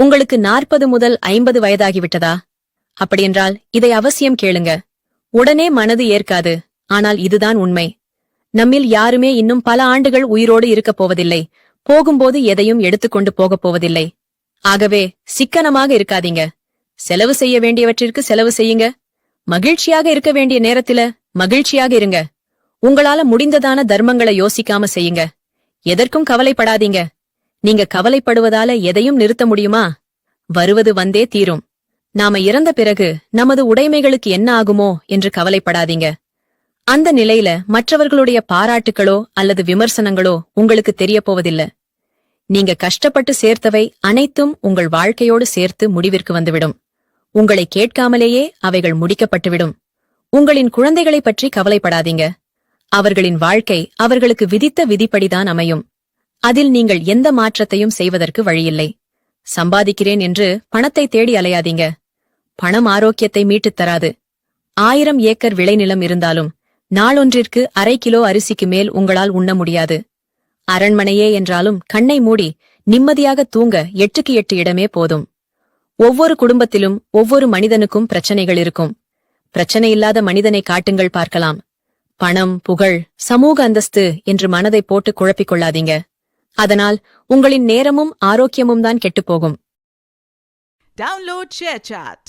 உங்களுக்கு 40 முதல் 50 வயதாகிவிட்டதா? அப்படியென்றால் இதை அவசியம் கேளுங்க. உடனே மனது ஏற்காது, ஆனால் இதுதான் உண்மை. நம்மில் யாருமே இன்னும் பல ஆண்டுகள் உயிரோடு இருக்கப் போவதில்லை. போகும்போது எதையும் எடுத்துக்கொண்டு போகப் போவதில்லை. ஆகவே சிக்கனமாக இருக்காதீங்க. செலவு செய்ய வேண்டியவற்றிற்கு செலவு செய்யுங்க. மகிழ்ச்சியாக இருக்க வேண்டிய நேரத்தில மகிழ்ச்சியாக இருங்க. உங்களால முடிந்ததான தர்மங்களை யோசிக்காம செய்யுங்க. எதற்கும் கவலைப்படாதீங்க. நீங்க கவலைப்படுவதால எதையும் நிறுத்த முடியுமா? வருவது வந்தே தீரும். நாம இறந்த பிறகு நமது உடைமைகளுக்கு என்ன ஆகுமோ என்று கவலைப்படாதீங்க. அந்த நிலையில மற்றவர்களுடைய பாராட்டுகளோ அல்லது விமர்சனங்களோ உங்களுக்கு தெரிய போவதில்லை. நீங்க கஷ்டப்பட்டு சேர்த்தவை அனைத்தும் உங்கள் வாழ்க்கையோடு சேர்த்து முடிவிற்கு வந்துவிடும். உங்களை கேட்காமலேயே அவைகள் முடிக்கப்பட்டுவிடும். உங்களின் குழந்தைகளைப் பற்றி கவலைப்படாதீங்க. அவர்களின் வாழ்க்கை அவர்களுக்கு விதித்த விதிப்படிதான் அமையும். அதில் நீங்கள் எந்த மாற்றத்தையும் செய்வதற்கு வழியில்லை. சம்பாதிக்கிறேன் என்று பணத்தை தேடி அலையாதீங்க. பணம் ஆரோக்கியத்தை மீட்டுத் தராது. 1000 ஏக்கர் விளைநிலம் இருந்தாலும் நாளொன்றிற்கு அரை கிலோ அரிசிக்கு மேல் உங்களால் உண்ண முடியாது. அரண்மனையே என்றாலும் கண்ணை மூடி நிம்மதியாக தூங்க 8க்கு 8 இடமே போதும். ஒவ்வொரு குடும்பத்திலும் ஒவ்வொரு மனிதனுக்கும் பிரச்சனைகள் இருக்கும். பிரச்சனை இல்லாத மனிதனை காட்டுங்கள் பார்க்கலாம். பணம், புகழ், சமூக அந்தஸ்து என்று மனதை போட்டு குழப்பிக் கொள்ளாதீங்க. அதனால் உங்களின் நேரமும் ஆரோக்கியமும் தான் கெட்டுப்போகும். Download ShareChat.